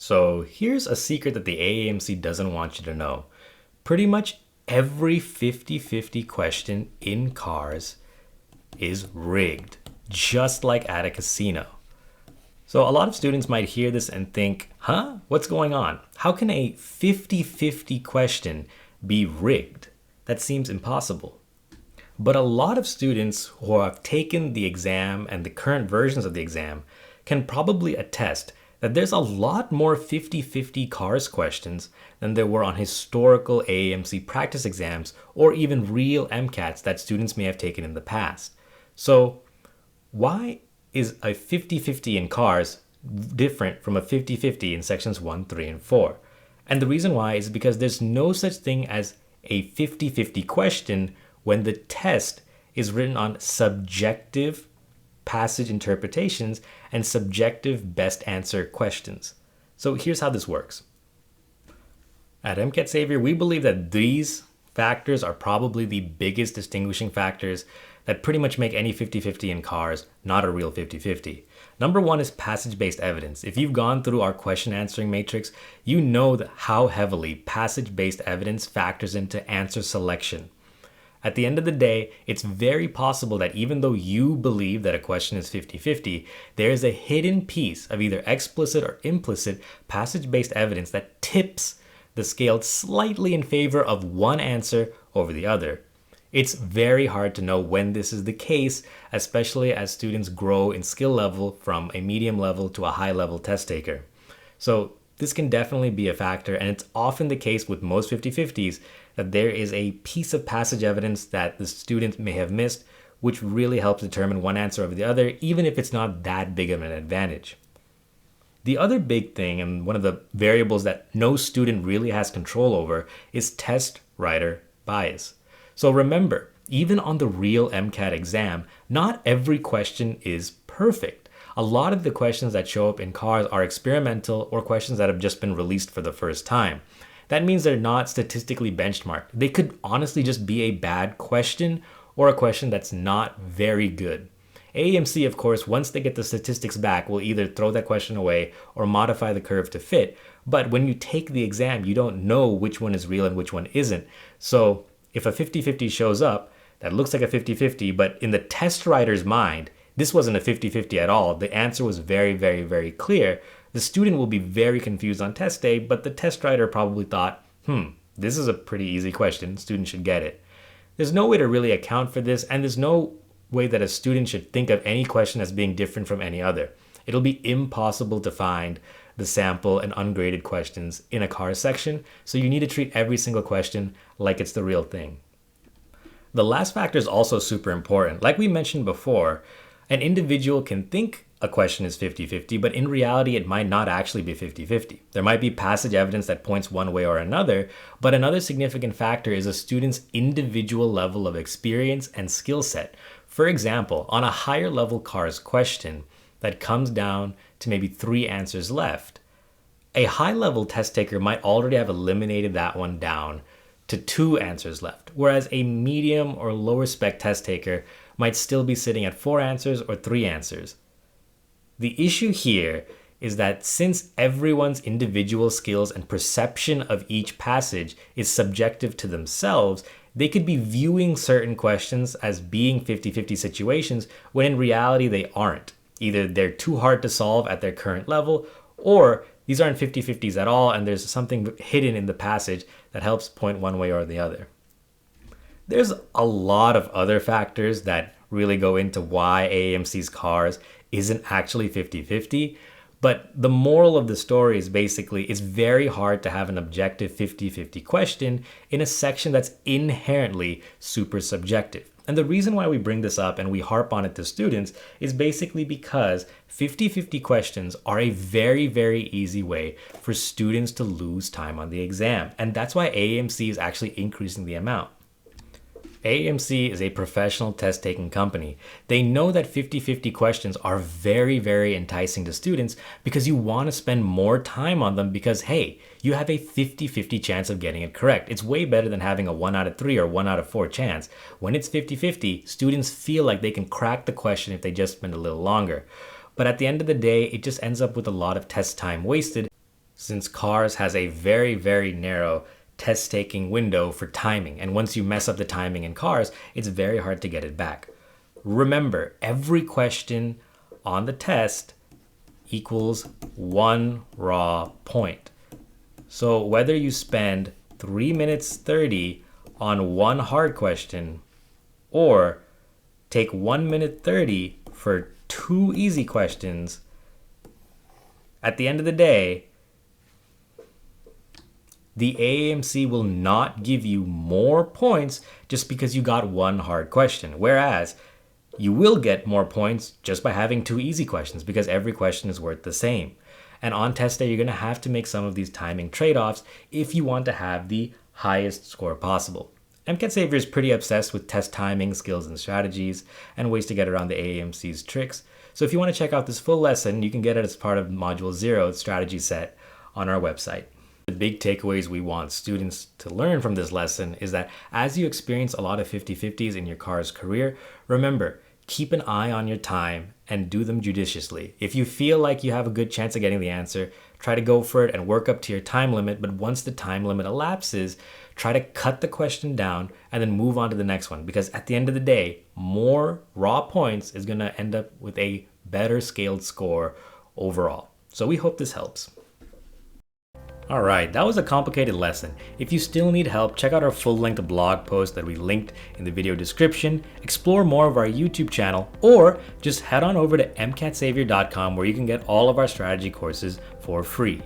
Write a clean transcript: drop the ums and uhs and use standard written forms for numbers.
So here's a secret that the AAMC doesn't want you to know. Pretty much every 50-50 question in cars is rigged, just like at a casino. So a lot of students might hear this and think, huh? What's going on? How can a 50-50 question be rigged? That seems impossible. But a lot of students who have taken the exam and the current versions of the exam can probably attest that there's a lot more 50-50 cars questions than there were on historical AAMC practice exams or even real MCATs that students may have taken in the past. So why is a 50-50 in cars different from a 50-50 in sections 1, 3, and 4? And the reason why is because there's no such thing as a 50-50 question when the test is written on subjective passage interpretations and subjective best answer questions. So here's how this works. At MCAT Savior, we believe that these factors are probably the biggest distinguishing factors that pretty much make any 50-50 in cars not a real 50-50. Number one is passage-based evidence. If you've gone through our question answering matrix, you know how heavily passage-based evidence factors into answer selection. At the end of the day, it's very possible that even though you believe that a question is 50-50, there is a hidden piece of either explicit or implicit passage-based evidence that tips the scale slightly in favor of one answer over the other. It's very hard to know when this is the case, especially as students grow in skill level from a medium level to a high level test taker. So this can definitely be a factor, and it's often the case with most 50-50s that there is a piece of passage evidence that the student may have missed, which really helps determine one answer over the other, even if it's not that big of an advantage. The other big thing, and one of the variables that no student really has control over, is test writer bias. So remember, even on the real MCAT exam, not every question is perfect. A lot of the questions that show up in cars are experimental or questions that have just been released for the first time. That means they're not statistically benchmarked. They could honestly just be a bad question or a question that's not very good. AAMC, of course, once they get the statistics back, will either throw that question away or modify the curve to fit. But when you take the exam, you don't know which one is real and which one isn't. So if a 50-50 shows up that looks like a 50-50, but in the test writer's mind, this wasn't a 50-50 at all. The answer was very, very, very clear. The student will be very confused on test day, but the test writer probably thought, this is a pretty easy question. Students should get it. There's no way to really account for this, and there's no way that a student should think of any question as being different from any other. It'll be impossible to find the sample and ungraded questions in a car section, so you need to treat every single question like it's the real thing. The last factor is also super important. Like we mentioned before, an individual can think a question is 50-50, but in reality, it might not actually be 50-50. There might be passage evidence that points one way or another, but another significant factor is a student's individual level of experience and skill set. For example, on a higher level cars question that comes down to maybe 3 answers left, a high level test taker might already have eliminated that one down to 2 answers left, whereas a medium or lower spec test taker might still be sitting at 4 answers or 3 answers. The issue here is that since everyone's individual skills and perception of each passage is subjective to themselves, they could be viewing certain questions as being 50-50 situations when in reality they aren't. Either they're too hard to solve at their current level, or these aren't 50-50s at all and there's something hidden in the passage that helps point one way or the other. There's a lot of other factors that really go into why AAMC's cars isn't actually 50-50, but the moral of the story is basically it's very hard to have an objective 50-50 question in a section that's inherently super subjective. And the reason why we bring this up and we harp on it to students is basically because 50-50 questions are a very, very easy way for students to lose time on the exam. And that's why AAMC is actually increasing the amount. AAMC is a professional test-taking company. They know that 50-50 questions are very, very enticing to students because you want to spend more time on them because, hey, you have a 50-50 chance of getting it correct. It's way better than having a 1 out of 3 or 1 out of 4 chance. When it's 50-50, students feel like they can crack the question if they just spend a little longer. But at the end of the day, it just ends up with a lot of test time wasted. since cars has a very, very narrow test taking window for timing. And once you mess up the timing in cars, it's very hard to get it back. Remember, every question on the test equals 1 raw point. So whether you spend 3 minutes 30 on one hard question or take 1 minute 30 for 2 easy questions, at the end of the day, the AAMC will not give you more points just because you got one hard question. Whereas you will get more points just by having 2 easy questions because every question is worth the same. And on test day, you're going to have to make some of these timing trade-offs if you want to have the highest score possible. MCAT Savior is pretty obsessed with test timing, skills, and strategies, and ways to get around the AAMC's tricks. So if you want to check out this full lesson, you can get it as part of Module 0 strategy set on our website. The big takeaways we want students to learn from this lesson is that as you experience a lot of 50-50s in your car's career, remember, keep an eye on your time and do them judiciously. If you feel like you have a good chance of getting the answer, try to go for it and work up to your time limit. But once the time limit elapses, try to cut the question down and then move on to the next one. Because at the end of the day, more raw points is going to end up with a better scaled score overall. So we hope this helps. All right, that was a complicated lesson. If you still need help, check out our full-length blog post that we linked in the video description, explore more of our YouTube channel, or just head on over to mcatsavior.com where you can get all of our strategy courses for free.